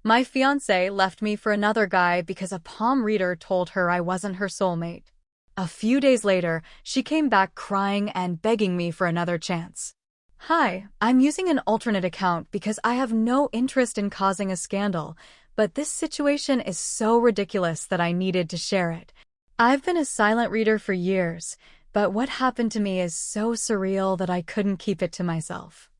My fiancée left me for another guy because a palm reader told her I wasn't her soulmate. A few days later, she came back crying and begging me for another chance. Hi, I'm using an alternate account because I have no interest in causing a scandal, but this situation is so ridiculous that I needed to share it. I've been a silent reader for years, but what happened to me is so surreal that I couldn't keep it to myself.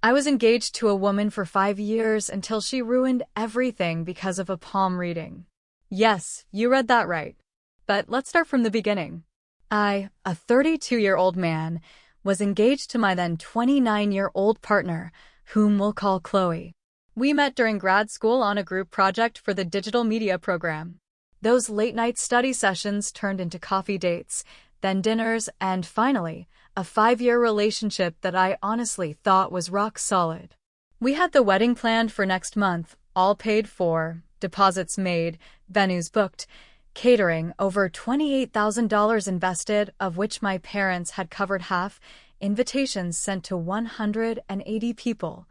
I was engaged to a woman for 5 years until she ruined everything because of a palm reading. Yes, you read that right. But let's start from the beginning. I, a 32-year-old man, was engaged to my then 29-year-old partner, whom we'll call Chloe. We met during grad school on a group project for the digital media program. Those late-night study sessions turned into coffee dates, then dinners, and finally, a 5-year relationship that I honestly thought was rock solid. We had the wedding planned for next month, all paid for, deposits made, venues booked, catering, over $28,000 invested, of which my parents had covered half, invitations sent to 180 people.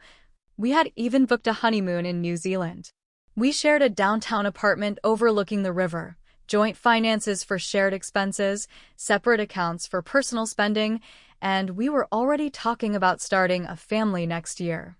We had even booked a honeymoon in New Zealand. We shared a downtown apartment overlooking the river, joint finances for shared expenses, separate accounts for personal spending, and we were already talking about starting a family next year.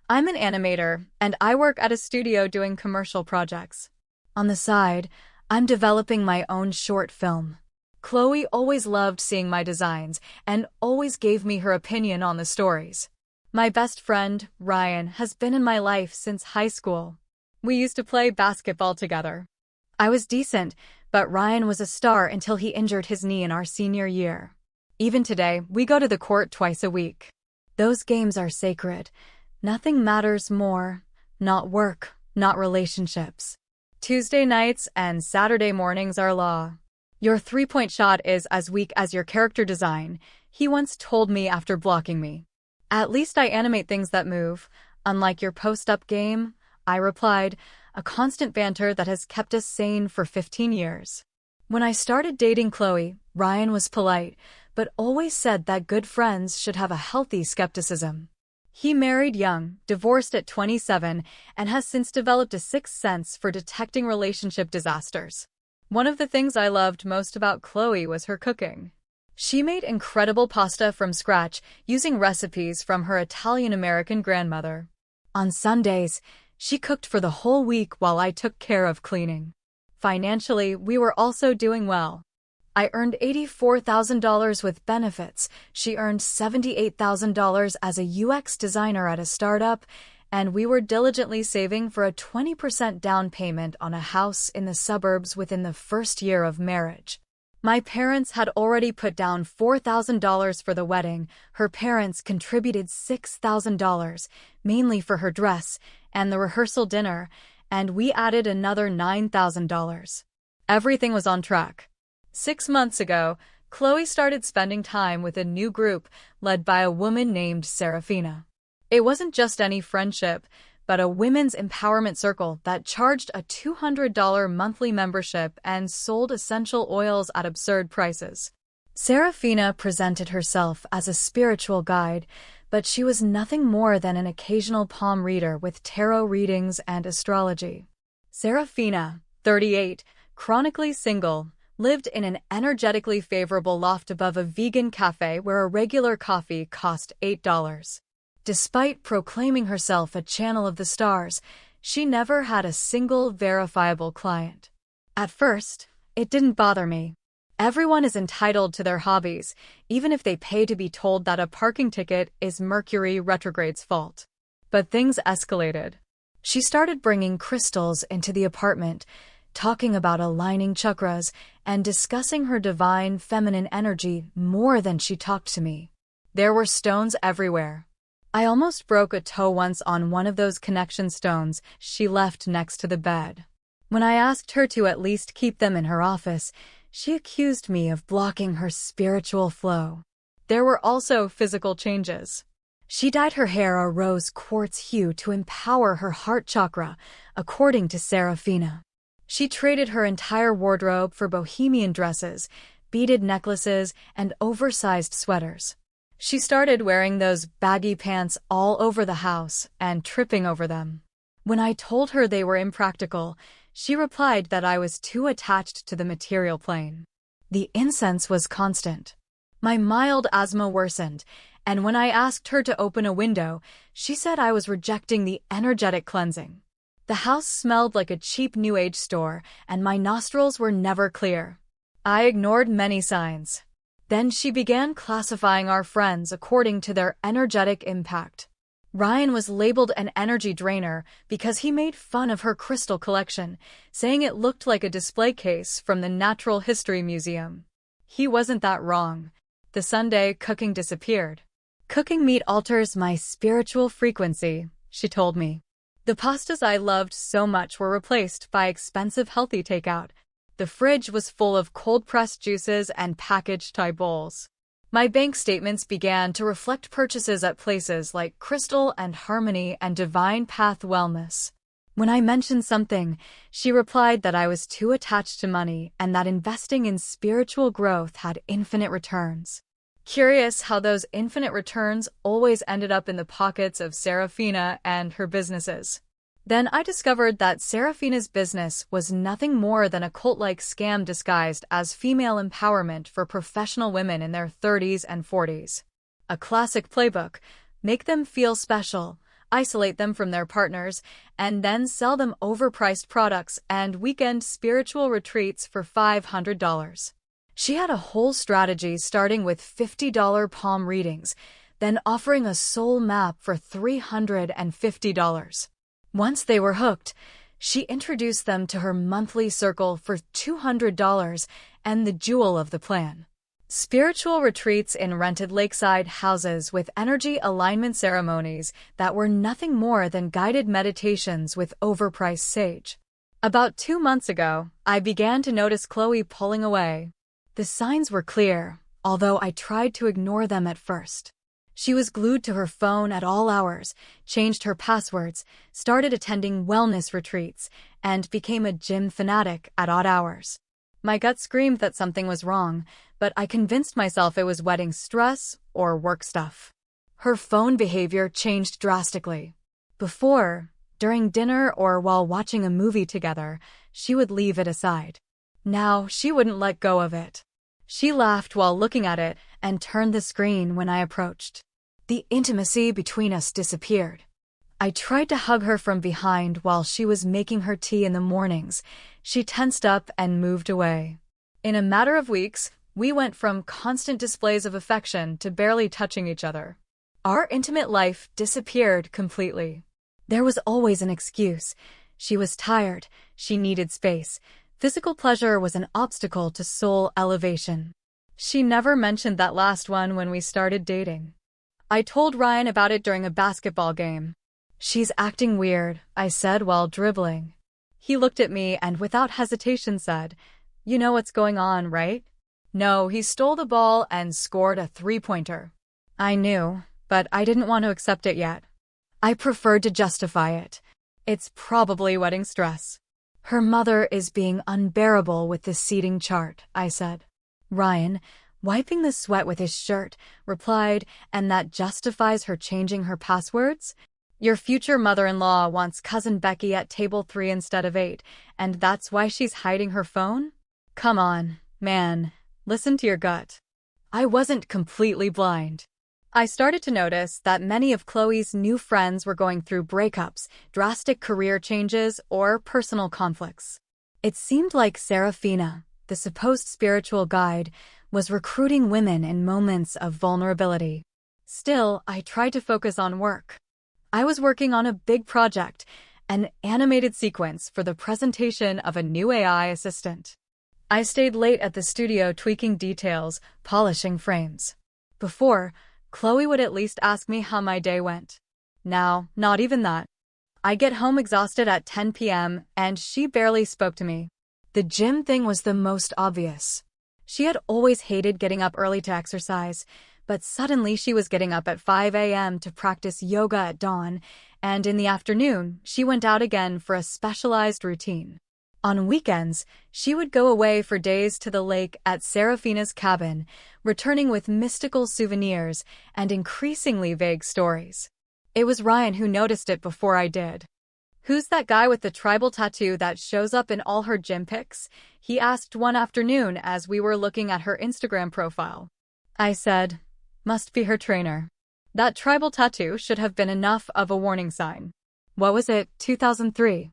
I'm an animator, and I work at a studio doing commercial projects. On the side, I'm developing my own short film. Chloe always loved seeing my designs and always gave me her opinion on the stories. My best friend, Ryan, has been in my life since high school. We used to play basketball together. I was decent, but Ryan was a star until he injured his knee in our senior year. Even today, we go to the court twice a week. Those games are sacred. Nothing matters more. Not work, not relationships. Tuesday nights and Saturday mornings are law. Your three-point shot is as weak as your character design, he once told me after blocking me. At least I animate things that move. Unlike your post-up game, I replied, a constant banter that has kept us sane for 15 years. When I started dating Chloe, Ryan was polite, but always said that good friends should have a healthy skepticism. He married young, divorced at 27, and has since developed a sixth sense for detecting relationship disasters. One of the things I loved most about Chloe was her cooking. She made incredible pasta from scratch using recipes from her Italian-American grandmother. On Sundays, she cooked for the whole week while I took care of cleaning. Financially, we were also doing well. I earned $84,000 with benefits. She earned $78,000 as a UX designer at a startup, and we were diligently saving for a 20% down payment on a house in the suburbs within the first year of marriage. My parents had already put down $4,000 for the wedding. Her parents contributed $6,000, mainly for her dress and the rehearsal dinner, and we added another $9,000. Everything was on track. 6 months ago, Chloe started spending time with a new group led by a woman named Serafina. It wasn't just any friendship, but a women's empowerment circle that charged a $200 monthly membership and sold essential oils at absurd prices. Serafina presented herself as a spiritual guide, but she was nothing more than an occasional palm reader with tarot readings and astrology. Serafina, 38, chronically single, lived in an energetically favorable loft above a vegan cafe where a regular coffee cost $8. Despite proclaiming herself a channel of the stars, she never had a single verifiable client. At first, it didn't bother me. Everyone is entitled to their hobbies, even if they pay to be told that a parking ticket is Mercury retrograde's fault. But things escalated. She started bringing crystals into the apartment, talking about aligning chakras and discussing her divine feminine energy more than she talked to me. There were stones everywhere. I almost broke a toe once on one of those connection stones she left next to the bed. When I asked her to at least keep them in her office, she accused me of blocking her spiritual flow. There were also physical changes. She dyed her hair a rose quartz hue to empower her heart chakra, according to Serafina. She traded her entire wardrobe for bohemian dresses, beaded necklaces, and oversized sweaters. She started wearing those baggy pants all over the house and tripping over them. When I told her they were impractical, she replied that I was too attached to the material plane. The incense was constant. My mild asthma worsened, and when I asked her to open a window, she said I was rejecting the energetic cleansing. The house smelled like a cheap New Age store, and my nostrils were never clear. I ignored many signs. Then she began classifying our friends according to their energetic impact. Ryan was labeled an energy drainer because he made fun of her crystal collection, saying it looked like a display case from the Natural History Museum. He wasn't that wrong. The Sunday cooking disappeared. Cooking meat alters my spiritual frequency, she told me. The pastas I loved so much were replaced by expensive healthy takeout. The fridge was full of cold-pressed juices and packaged Thai bowls. My bank statements began to reflect purchases at places like Crystal and Harmony and Divine Path Wellness. When I mentioned something, she replied that I was too attached to money and that investing in spiritual growth had infinite returns. Curious how those infinite returns always ended up in the pockets of Serafina and her businesses. Then I discovered that Serafina's business was nothing more than a cult-like scam disguised as female empowerment for professional women in their 30s and 40s. A classic playbook: make them feel special, isolate them from their partners, and then sell them overpriced products and weekend spiritual retreats for $500. She had a whole strategy starting with $50 palm readings, then offering a soul map for $350. Once they were hooked, she introduced them to her monthly circle for $200 and the jewel of the plan: spiritual retreats in rented lakeside houses with energy alignment ceremonies that were nothing more than guided meditations with overpriced sage. About 2 months ago, I began to notice Chloe pulling away. The signs were clear, although I tried to ignore them at first. She was glued to her phone at all hours, changed her passwords, started attending wellness retreats, and became a gym fanatic at odd hours. My gut screamed that something was wrong, but I convinced myself it was wedding stress or work stuff. Her phone behavior changed drastically. Before, during dinner or while watching a movie together, she would leave it aside. Now she wouldn't let go of it. She laughed while looking at it and turned the screen when I approached. The intimacy between us disappeared. I tried to hug her from behind while she was making her tea in the mornings. She tensed up and moved away. In a matter of weeks, we went from constant displays of affection to barely touching each other. Our intimate life disappeared completely. There was always an excuse. She was tired. She needed space. Physical pleasure was an obstacle to soul elevation. She never mentioned that last one when we started dating. I told Ryan about it during a basketball game. "She's acting weird," I said while dribbling. He looked at me and without hesitation said, "You know what's going on, right?" No, he stole the ball and scored a three-pointer. I knew, but I didn't want to accept it yet. I preferred to justify it. It's probably wedding stress. "Her mother is being unbearable with the seating chart," I said. Ryan, wiping the sweat with his shirt, replied, "And that justifies her changing her passwords? Your future mother-in-law wants cousin Becky at table 3 instead of 8, and that's why she's hiding her phone? Come on, man, listen to your gut." I wasn't completely blind. I started to notice that many of Chloe's new friends were going through breakups, drastic career changes, or personal conflicts. It seemed like Serafina, the supposed spiritual guide, was recruiting women in moments of vulnerability. Still, I tried to focus on work. I was working on a big project, an animated sequence for the presentation of a new AI assistant. I stayed late at the studio tweaking details, polishing frames. Before, Chloe would at least ask me how my day went. Now, not even that. I get home exhausted at 10 p.m., and she barely spoke to me. The gym thing was the most obvious. She had always hated getting up early to exercise, but suddenly she was getting up at 5 a.m. to practice yoga at dawn, and in the afternoon, she went out again for a specialized routine. On weekends, she would go away for days to the lake at Serafina's cabin, returning with mystical souvenirs and increasingly vague stories. It was Ryan who noticed it before I did. "Who's that guy with the tribal tattoo that shows up in all her gym pics?" he asked one afternoon as we were looking at her Instagram profile. I said, "Must be her trainer." That tribal tattoo should have been enough of a warning sign. What was it, 2003?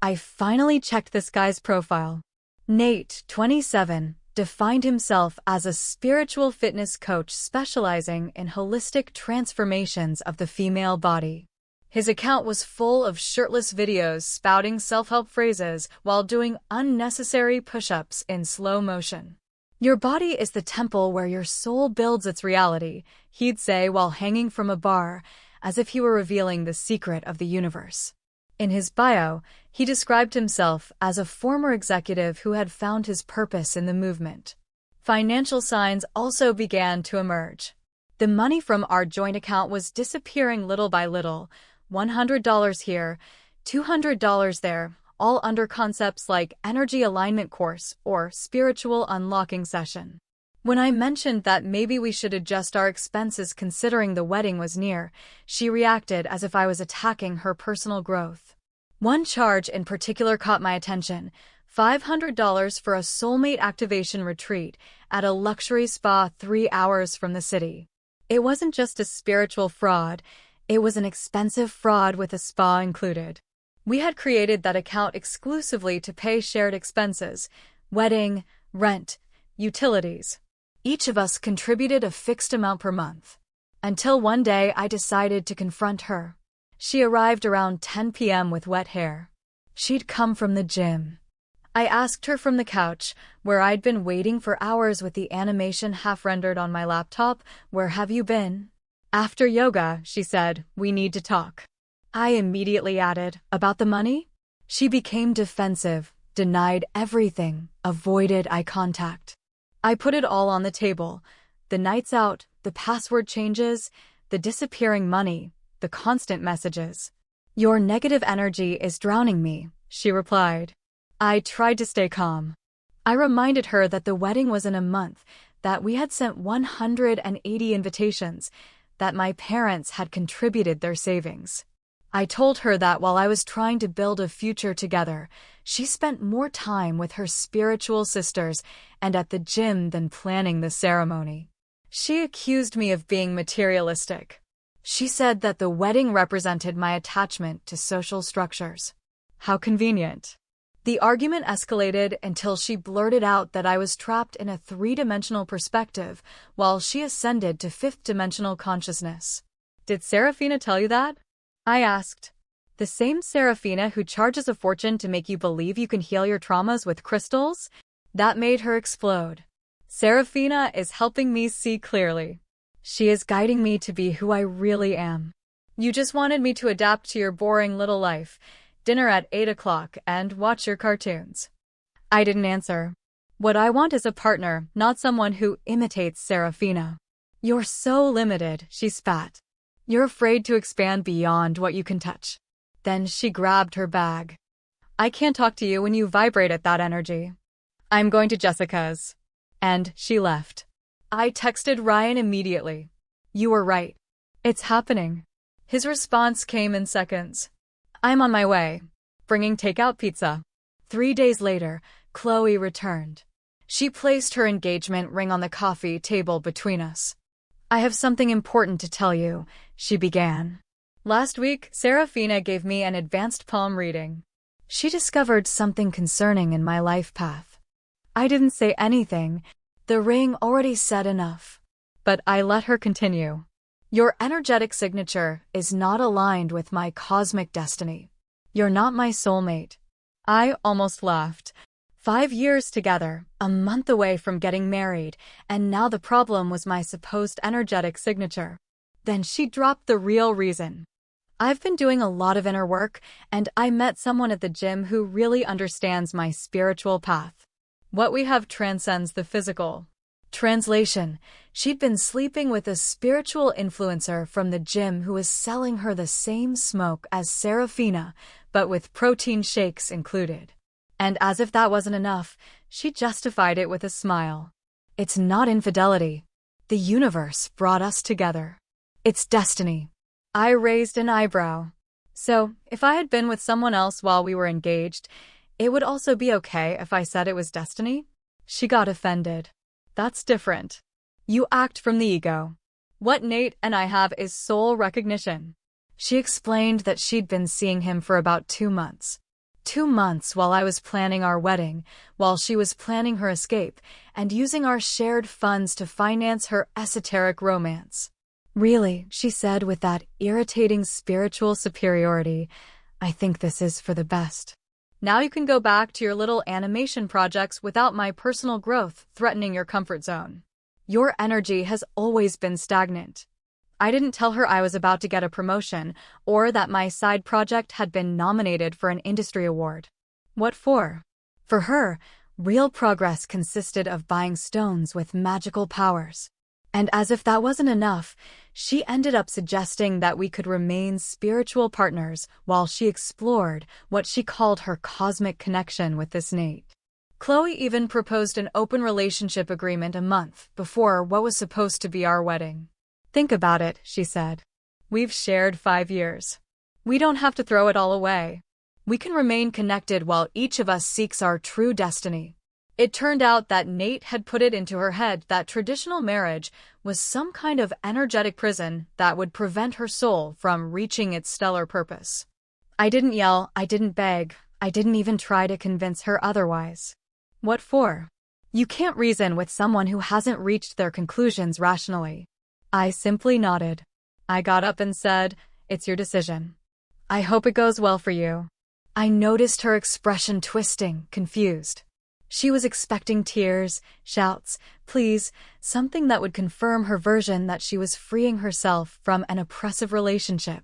I finally checked this guy's profile. Nate, 27, defined himself as a spiritual fitness coach specializing in holistic transformations of the female body. His account was full of shirtless videos spouting self-help phrases while doing unnecessary push-ups in slow motion. "Your body is the temple where your soul builds its reality," he'd say while hanging from a bar, as if he were revealing the secret of the universe. In his bio, he described himself as a former executive who had found his purpose in the movement. Financial signs also began to emerge. The money from our joint account was disappearing little by little, $100 here, $200 there, all under concepts like energy alignment course or spiritual unlocking session. When I mentioned that maybe we should adjust our expenses considering the wedding was near, she reacted as if I was attacking her personal growth. One charge in particular caught my attention: $500 for a soulmate activation retreat at a luxury spa 3 hours from the city. It wasn't just a spiritual fraud, it was an expensive fraud with a spa included. We had created that account exclusively to pay shared expenses: wedding, rent, utilities. Each of us contributed a fixed amount per month. Until one day I decided to confront her. She arrived around 10 p.m. with wet hair. She'd come from the gym. I asked her from the couch, where I'd been waiting for hours with the animation half-rendered on my laptop, "Where have you been?" "After yoga," she said, "we need to talk." I immediately added, "About the money?" She became defensive, denied everything, avoided eye contact. I put it all on the table: the nights out, the password changes, the disappearing money, the constant messages. "Your negative energy is drowning me," she replied. I tried to stay calm. I reminded her that the wedding was in a month, that we had sent 180 invitations, that my parents had contributed their savings. I told her that while I was trying to build a future together, she spent more time with her spiritual sisters and at the gym than planning the ceremony. She accused me of being materialistic. She said that the wedding represented my attachment to social structures. How convenient. The argument escalated until she blurted out that I was trapped in a 3-dimensional perspective while she ascended to 5th-dimensional consciousness. "Did Serafina tell you that?" I asked. "The same Serafina who charges a fortune to make you believe you can heal your traumas with crystals?" That made her explode. "Serafina is helping me see clearly. She is guiding me to be who I really am. You just wanted me to adapt to your boring little life, dinner at 8 o'clock, and watch your cartoons." I didn't answer. "What I want is a partner, not someone who imitates Serafina." "You're so limited," she spat. "You're afraid to expand beyond what you can touch." Then she grabbed her bag. "I can't talk to you when you vibrate at that energy. I'm going to Jessica's." And she left. I texted Ryan immediately. "You were right. It's happening." His response came in seconds. "I'm on my way, bringing takeout pizza." 3 days later, Chloe returned. She placed her engagement ring on the coffee table between us. "I have something important to tell you," she began. "Last week, Serafina gave me an advanced palm reading. She discovered something concerning in my life path." I didn't say anything. The ring already said enough. But I let her continue. "Your energetic signature is not aligned with my cosmic destiny. You're not my soulmate." I almost laughed. 5 years together, a month away from getting married, and now the problem was my supposed energetic signature. Then she dropped the real reason. "I've been doing a lot of inner work, and I met someone at the gym who really understands my spiritual path. What we have transcends the physical." Translation: she'd been sleeping with a spiritual influencer from the gym who was selling her the same smoke as Serafina, but with protein shakes included. And as if that wasn't enough, she justified it with a smile. "It's not infidelity. The universe brought us together. It's destiny." I raised an eyebrow. So, if I had been with someone else while we were engaged, it would also be okay if I said it was destiny? She got offended. That's different. You act from the ego. What Nate and I have is soul recognition. She explained that she'd been seeing him for about 2 months. 2 months while I was planning our wedding, while she was planning her escape, and using our shared funds to finance her esoteric romance. Really, she said with that irritating spiritual superiority, I think this is for the best. Now you can go back to your little animation projects without my personal growth threatening your comfort zone. Your energy has always been stagnant. I didn't tell her I was about to get a promotion or that my side project had been nominated for an industry award. What for? For her, real progress consisted of buying stones with magical powers. And as if that wasn't enough, she ended up suggesting that we could remain spiritual partners while she explored what she called her cosmic connection with this Nate. Chloe even proposed an open relationship agreement a month before what was supposed to be our wedding. Think about it, she said. We've shared 5 years. We don't have to throw it all away. We can remain connected while each of us seeks our true destiny. It turned out that Nate had put it into her head that traditional marriage was some kind of energetic prison that would prevent her soul from reaching its stellar purpose. I didn't yell, I didn't beg, I didn't even try to convince her otherwise. What for? You can't reason with someone who hasn't reached their conclusions rationally. I simply nodded. I got up and said, It's your decision. I hope it goes well for you. I noticed her expression twisting, confused. She was expecting tears, shouts, pleas, something that would confirm her version that she was freeing herself from an oppressive relationship.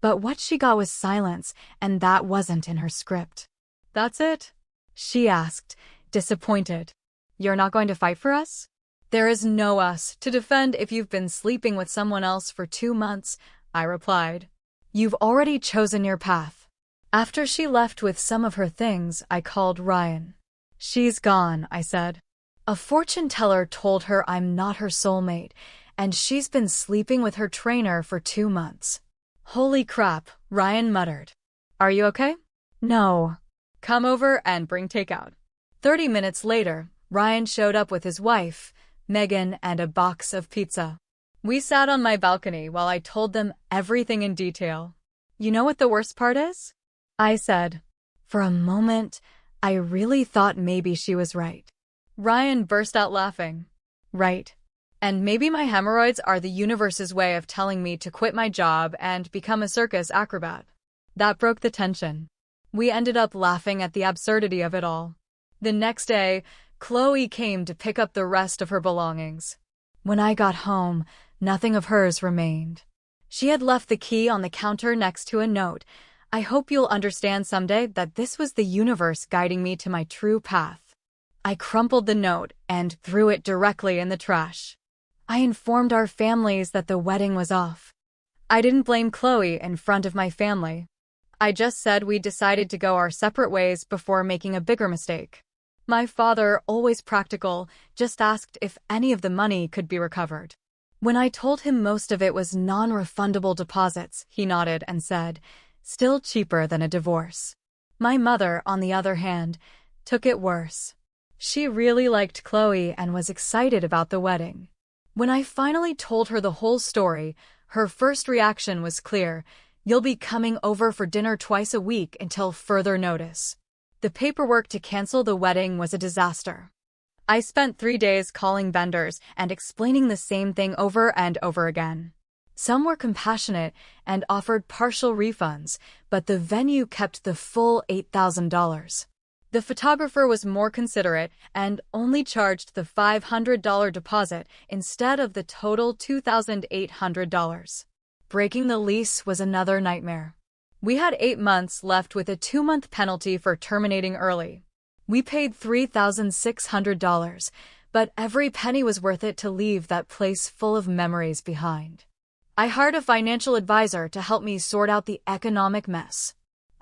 But what she got was silence, and that wasn't in her script. That's it? She asked, disappointed. You're not going to fight for us? There is no us to defend if you've been sleeping with someone else for 2 months, I replied. You've already chosen your path. After she left with some of her things, I called Ryan. She's gone, I said. A fortune teller told her I'm not her soulmate, and she's been sleeping with her trainer for 2 months. Holy crap, Ryan muttered. Are you okay? No. Come over and bring takeout. 30 minutes later, Ryan showed up with his wife, Megan, and a box of pizza. We sat on my balcony while I told them everything in detail. You know what the worst part is? I said. For a moment, I really thought maybe she was right. Ryan burst out laughing. Right. And maybe my hemorrhoids are the universe's way of telling me to quit my job and become a circus acrobat. That broke the tension. We ended up laughing at the absurdity of it all. The next day, Chloe came to pick up the rest of her belongings. When I got home, nothing of hers remained. She had left the key on the counter next to a note. I hope you'll understand someday that this was the universe guiding me to my true path. I crumpled the note and threw it directly in the trash. I informed our families that the wedding was off. I didn't blame Chloe in front of my family. I just said we decided to go our separate ways before making a bigger mistake. My father, always practical, just asked if any of the money could be recovered. When I told him most of it was non-refundable deposits, he nodded and said, still cheaper than a divorce. My mother, on the other hand, took it worse. She really liked Chloe and was excited about the wedding. When I finally told her the whole story, her first reaction was clear. You'll be coming over for dinner twice a week until further notice. The paperwork to cancel the wedding was a disaster. I spent 3 days calling vendors and explaining the same thing over and over again. Some were compassionate and offered partial refunds, but the venue kept the full $8,000. The photographer was more considerate and only charged the $500 deposit instead of the total $2,800. Breaking the lease was another nightmare. We had 8 months left with a 2-month penalty for terminating early. We paid $3,600, but every penny was worth it to leave that place full of memories behind. I hired a financial advisor to help me sort out the economic mess.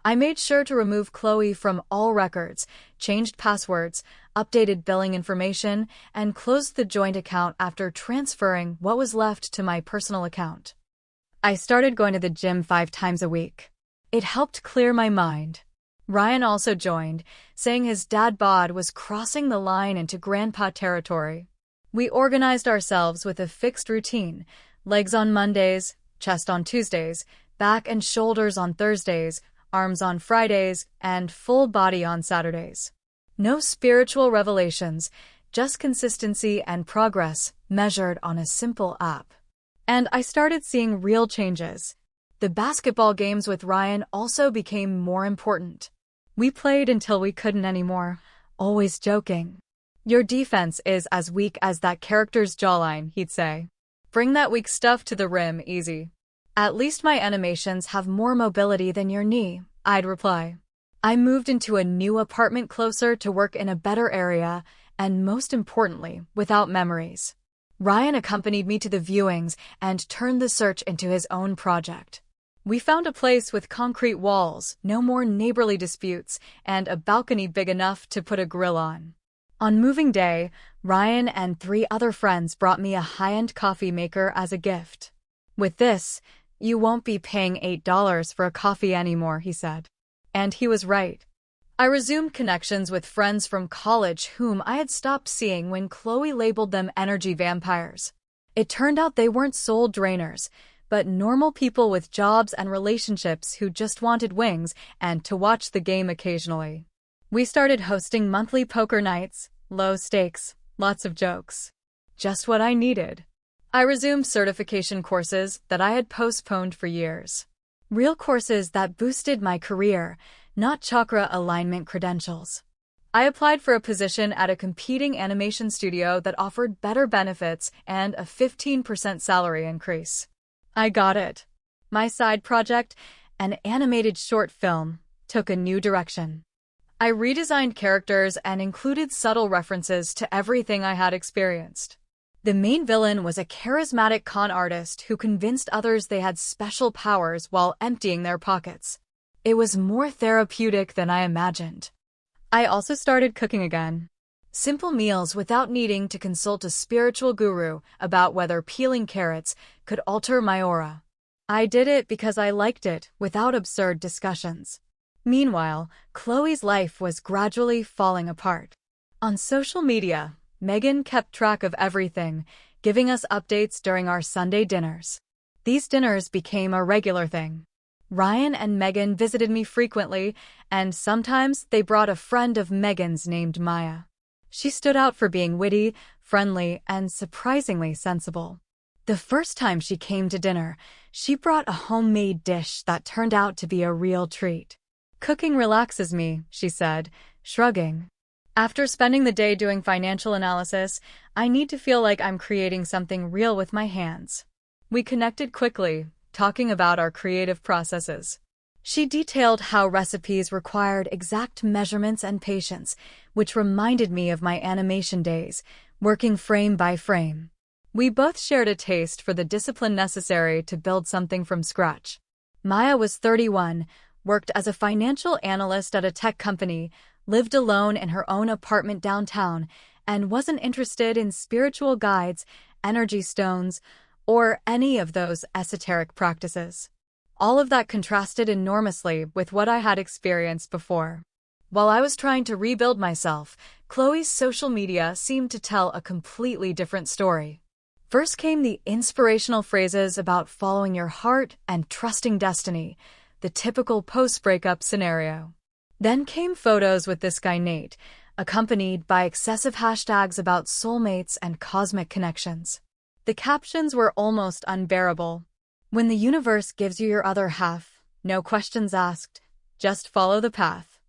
I made sure to remove Chloe from all records, changed passwords, updated billing information, and closed the joint account after transferring what was left to my personal account. I started going to the gym 5 times a week. It helped clear my mind. Ryan also joined, saying his dad bod was crossing the line into grandpa territory. We organized ourselves with a fixed routine: legs on Mondays, chest on Tuesdays, back and shoulders on Thursdays, arms on Fridays, and full body on Saturdays. No spiritual revelations, just consistency and progress measured on a simple app. And I started seeing real changes. The basketball games with Ryan also became more important. We played until we couldn't anymore, always joking. "Your defense is as weak as that character's jawline," he'd say. "Bring that weak stuff to the rim easy." "At least my animations have more mobility than your knee," I'd reply. I moved into a new apartment closer to work in a better area, and most importantly, without memories. Ryan accompanied me to the viewings and turned the search into his own project. We found a place with concrete walls, no more neighborly disputes, and a balcony big enough to put a grill on. On moving day, Ryan and 3 other friends brought me a high-end coffee maker as a gift. "With this, you won't be paying $8 for a coffee anymore," he said. And he was right. I resumed connections with friends from college whom I had stopped seeing when Chloe labeled them energy vampires. It turned out they weren't soul drainers, but normal people with jobs and relationships who just wanted wings and to watch the game occasionally. We started hosting monthly poker nights, low stakes, lots of jokes. Just what I needed. I resumed certification courses that I had postponed for years. Real courses that boosted my career, not chakra alignment credentials. I applied for a position at a competing animation studio that offered better benefits and a 15% salary increase. I got it. My side project, an animated short film, took a new direction. I redesigned characters and included subtle references to everything I had experienced. The main villain was a charismatic con artist who convinced others they had special powers while emptying their pockets. It was more therapeutic than I imagined. I also started cooking again. Simple meals without needing to consult a spiritual guru about whether peeling carrots could alter my aura. I did it because I liked it, without absurd discussions. Meanwhile, Chloe's life was gradually falling apart. On social media, Megan kept track of everything, giving us updates during our Sunday dinners. These dinners became a regular thing. Ryan and Megan visited me frequently, and sometimes they brought a friend of Megan's named Maya. She stood out for being witty, friendly, and surprisingly sensible. The first time she came to dinner, she brought a homemade dish that turned out to be a real treat. "Cooking relaxes me," she said, shrugging. "After spending the day doing financial analysis, I need to feel like I'm creating something real with my hands." We connected quickly, talking about our creative processes. She detailed how recipes required exact measurements and patience, which reminded me of my animation days, working frame by frame. We both shared a taste for the discipline necessary to build something from scratch. Maya was 31, worked as a financial analyst at a tech company, lived alone in her own apartment downtown, and wasn't interested in spiritual guides, energy stones, or any of those esoteric practices. All of that contrasted enormously with what I had experienced before. While I was trying to rebuild myself, Chloe's social media seemed to tell a completely different story. First came the inspirational phrases about following your heart and trusting destiny, the typical post-breakup scenario. Then came photos with this guy Nate, accompanied by excessive hashtags about soulmates and cosmic connections. The captions were almost unbearable. "When the universe gives you your other half, no questions asked, just follow the path.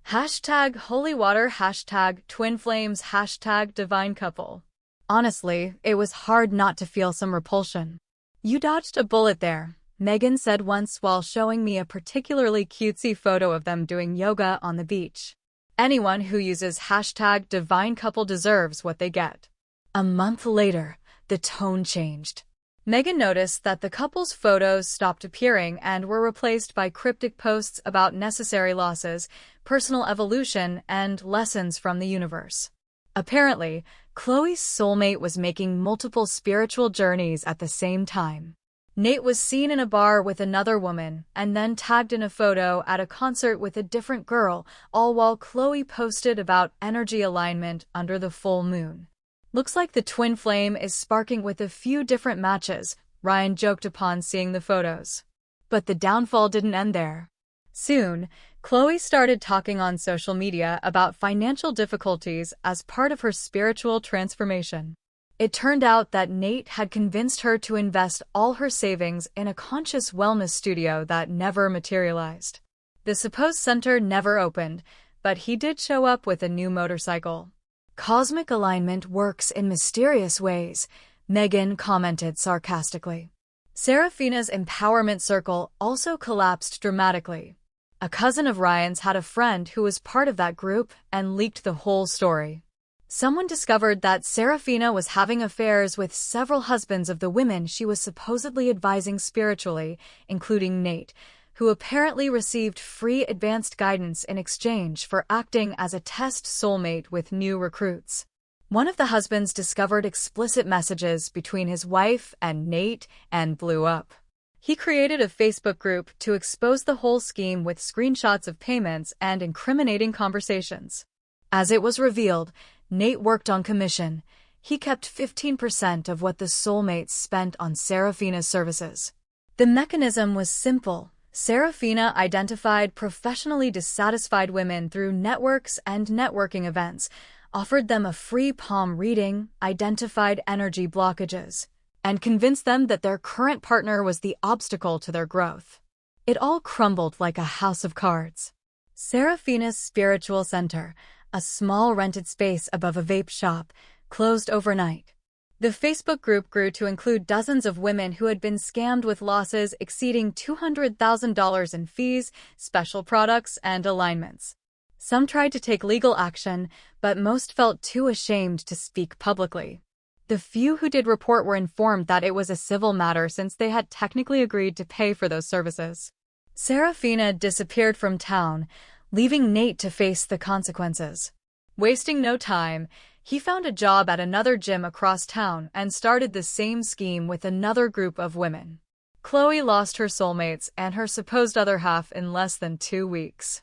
Hashtag holy water, hashtag twin flames, hashtag divine couple." Honestly, it was hard not to feel some repulsion. "You dodged a bullet there," Megan said once while showing me a particularly cutesy photo of them doing yoga on the beach. "Anyone who uses hashtag divine couple deserves what they get." A month later, the tone changed. Megan noticed that the couple's photos stopped appearing and were replaced by cryptic posts about necessary losses, personal evolution, and lessons from the universe. Apparently, Chloe's soulmate was making multiple spiritual journeys at the same time. Nate was seen in a bar with another woman and then tagged in a photo at a concert with a different girl, all while Chloe posted about energy alignment under the full moon. "Looks like the twin flame is sparking with a few different matches," Ryan joked upon seeing the photos. But the downfall didn't end there. Soon, Chloe started talking on social media about financial difficulties as part of her spiritual transformation. It turned out that Nate had convinced her to invest all her savings in a conscious wellness studio that never materialized. The supposed center never opened, but he did show up with a new motorcycle. "Cosmic alignment works in mysterious ways," Megan commented sarcastically. Serafina's empowerment circle also collapsed dramatically. A cousin of Ryan's had a friend who was part of that group and leaked the whole story. Someone discovered that Serafina was having affairs with several husbands of the women she was supposedly advising spiritually, including Nate, who apparently received free advanced guidance in exchange for acting as a test soulmate with new recruits. One of the husbands discovered explicit messages between his wife and Nate and blew up. He created a Facebook group to expose the whole scheme with screenshots of payments and incriminating conversations. As it was revealed, Nate worked on commission. He kept 15% of what the soulmates spent on Serafina's services. The mechanism was simple. Serafina identified professionally dissatisfied women through networks and networking events, offered them a free palm reading, identified energy blockages, and convinced them that their current partner was the obstacle to their growth. It all crumbled like a house of cards. Serafina's spiritual center, a small rented space above a vape shop, closed overnight. The Facebook group grew to include dozens of women who had been scammed with losses exceeding $200,000 in fees, special products, and alignments. Some tried to take legal action, but most felt too ashamed to speak publicly. The few who did report were informed that it was a civil matter since they had technically agreed to pay for those services. Serafina disappeared from town, leaving Nate to face the consequences. Wasting no time, he found a job at another gym across town and started the same scheme with another group of women. Chloe lost her soulmates and her supposed other half in less than 2 weeks.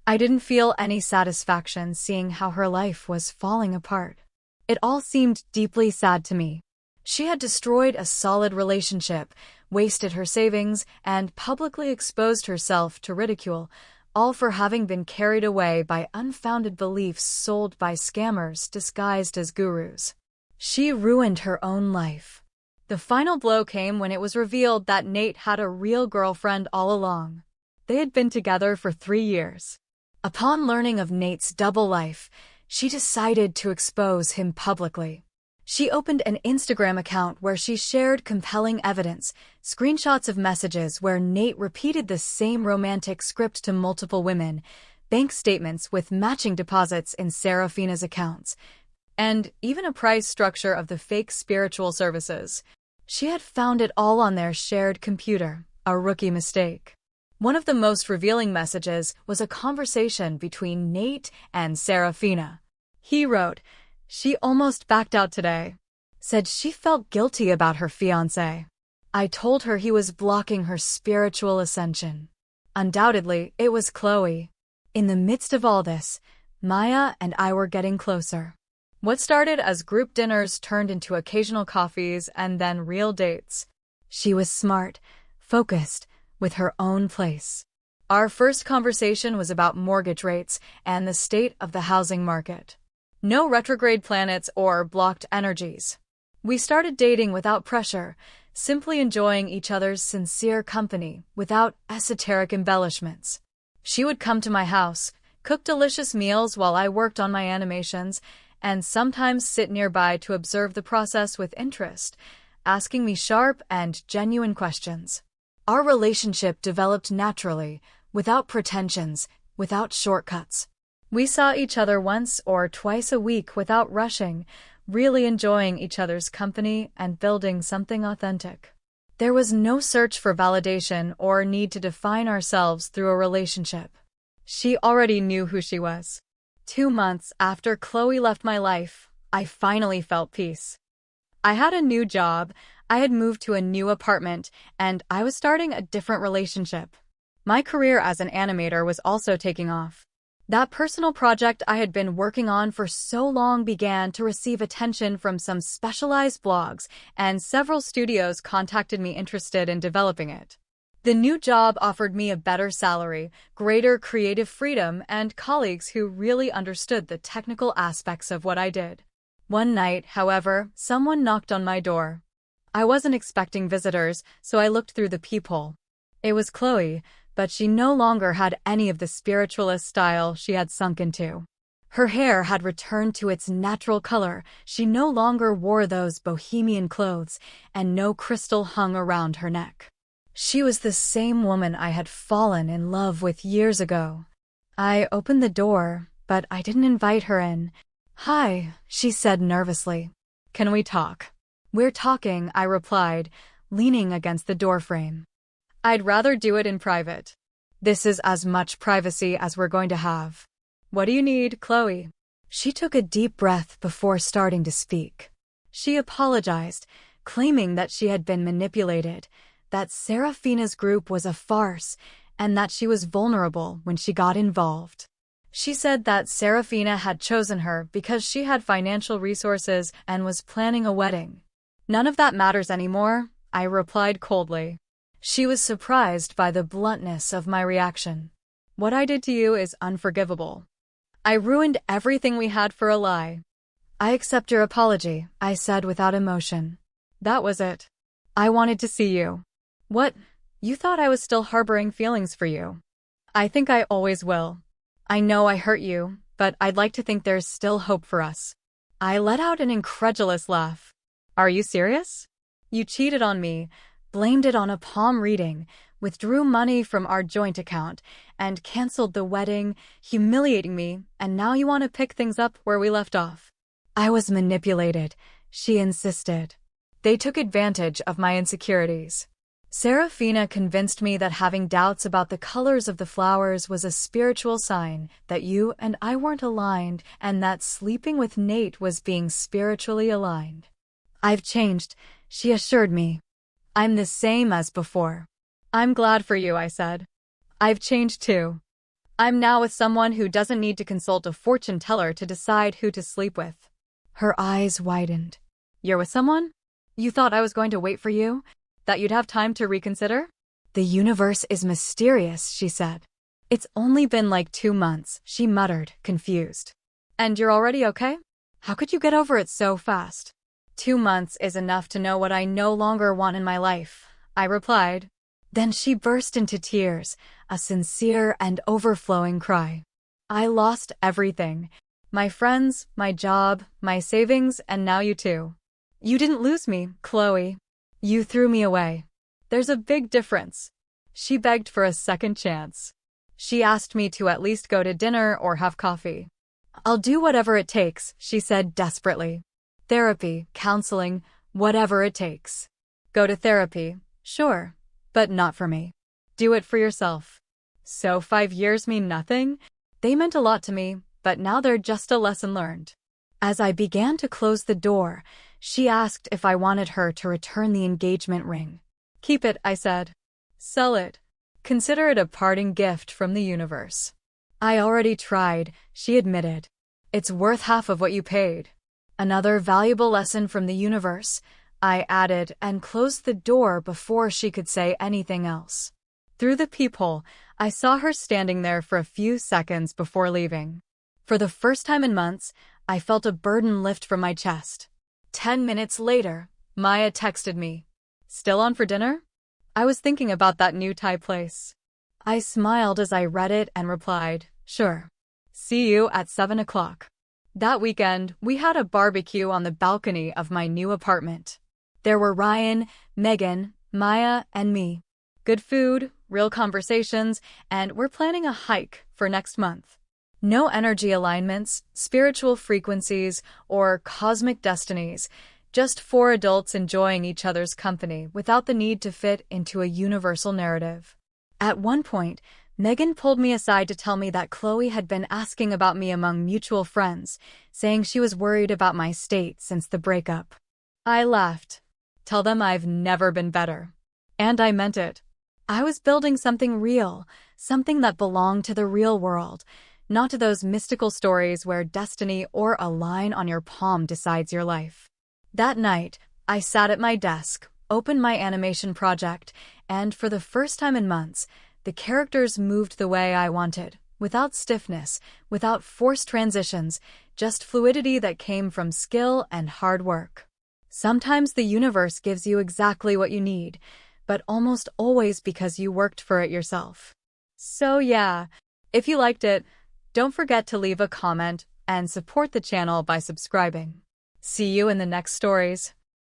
I didn't feel any satisfaction seeing how her life was falling apart. It all seemed deeply sad to me. She had destroyed a solid relationship, wasted her savings, and publicly exposed herself to ridicule, all for having been carried away by unfounded beliefs sold by scammers disguised as gurus. She ruined her own life. The final blow came when it was revealed that Nate had a real girlfriend all along. They had been together for 3 years. Upon learning of Nate's double life, she decided to expose him publicly. She opened an Instagram account where she shared compelling evidence, screenshots of messages where Nate repeated the same romantic script to multiple women, bank statements with matching deposits in Serafina's accounts, and even a price structure of the fake spiritual services. She had found it all on their shared computer, a rookie mistake. One of the most revealing messages was a conversation between Nate and Serafina. He wrote, "She almost backed out today. Said she felt guilty about her fiancé. I told her he was blocking her spiritual ascension." Undoubtedly, it was Chloe. In the midst of all this, Maya and I were getting closer. What started as group dinners turned into occasional coffees and then real dates. She was smart, focused, with her own place. Our first conversation was about mortgage rates and the state of the housing market. No retrograde planets or blocked energies. We started dating without pressure, simply enjoying each other's sincere company without esoteric embellishments. She would come to my house, cook delicious meals while I worked on my animations, and sometimes sit nearby to observe the process with interest, asking me sharp and genuine questions. Our relationship developed naturally, without pretensions, without shortcuts. We saw each other once or twice a week without rushing, really enjoying each other's company and building something authentic. There was no search for validation or need to define ourselves through a relationship. She already knew who she was. 2 months after Chloe left my life, I finally felt peace. I had a new job, I had moved to a new apartment, and I was starting a different relationship. My career as an animator was also taking off. That personal project I had been working on for so long began to receive attention from some specialized blogs, and several studios contacted me interested in developing it. The new job offered me a better salary, greater creative freedom, and colleagues who really understood the technical aspects of what I did. One night, however, someone knocked on my door. I wasn't expecting visitors, so I looked through the peephole. It was Chloe, but she no longer had any of the spiritualist style she had sunk into. Her hair had returned to its natural color, she no longer wore those bohemian clothes, and no crystal hung around her neck. She was the same woman I had fallen in love with years ago. I opened the door, but I didn't invite her in. "Hi," she said nervously. "Can we talk?" "We're talking," I replied, leaning against the doorframe. "I'd rather do it in private. This is as much privacy as we're going to have." "What do you need, Chloe?" She took a deep breath before starting to speak. She apologized, claiming that she had been manipulated, that Serafina's group was a farce, and that she was vulnerable when she got involved. She said that Serafina had chosen her because she had financial resources and was planning a wedding. "None of that matters anymore," I replied coldly. She was surprised by the bluntness of my reaction. "What I did to you is unforgivable. I ruined everything we had for a lie." "I accept your apology," I said without emotion. "That was it. I wanted to see you." "What? You thought I was still harboring feelings for you?" "I think I always will. I know I hurt you, but I'd like to think there's still hope for us." I let out an incredulous laugh. "Are you serious? You cheated on me, blamed it on a palm reading, withdrew money from our joint account, and canceled the wedding, humiliating me, and now you want to pick things up where we left off." "I was manipulated," she insisted. "They took advantage of my insecurities. Serafina convinced me that having doubts about the colors of the flowers was a spiritual sign, that you and I weren't aligned, and that sleeping with Nate was being spiritually aligned." "I've changed," she assured me. "I'm the same as before." "I'm glad for you," I said. "I've changed too. I'm now with someone who doesn't need to consult a fortune teller to decide who to sleep with." Her eyes widened. "You're with someone? You thought I was going to wait for you? That you'd have time to reconsider?" "The universe is mysterious," she said. "It's only been like 2 months," she muttered, confused. "And you're already okay? How could you get over it so fast?" 2 months is enough to know what I no longer want in my life," I replied. Then she burst into tears, a sincere and overflowing cry. "I lost everything. My friends, my job, my savings, and now you too. You didn't lose me, Chloe. You threw me away. There's a big difference." She begged for a second chance. She asked me to at least go to dinner or have coffee. "I'll do whatever it takes," she said desperately. "Therapy, counseling, whatever it takes." "Go to therapy, sure, but not for me. Do it for yourself." So 5 years mean nothing? They meant a lot to me, but now they're just a lesson learned. As I began to close the door, she asked if I wanted her to return the engagement ring. "Keep it," I said. "Sell it. Consider it a parting gift from the universe." "I already tried," she admitted. "It's worth half of what you paid." "Another valuable lesson from the universe," I added, and closed the door before she could say anything else. Through the peephole, I saw her standing there for a few seconds before leaving. For the first time in months, I felt a burden lift from my chest. 10 minutes later, Maya texted me. "Still on for dinner? I was thinking about that new Thai place." I smiled as I read it and replied, "Sure. See you at 7 o'clock. That weekend, we had a barbecue on the balcony of my new apartment. There were Ryan, Megan, Maya, and me. Good food, real conversations, and we're planning a hike for next month. No energy alignments, spiritual frequencies, or cosmic destinies, just 4 adults enjoying each other's company without the need to fit into a universal narrative." At one point, Megan pulled me aside to tell me that Chloe had been asking about me among mutual friends, saying she was worried about my state since the breakup. I laughed. Tell them I've never been better. And I meant it. I was building something real, something that belonged to the real world, not to those mystical stories where destiny or a line on your palm decides your life. That night, I sat at my desk, opened my animation project, and for the first time in months, the characters moved the way I wanted, without stiffness, without forced transitions, just fluidity that came from skill and hard work. Sometimes the universe gives you exactly what you need, but almost always because you worked for it yourself. So yeah, if you liked it, don't forget to leave a comment and support the channel by subscribing. See you in the next stories.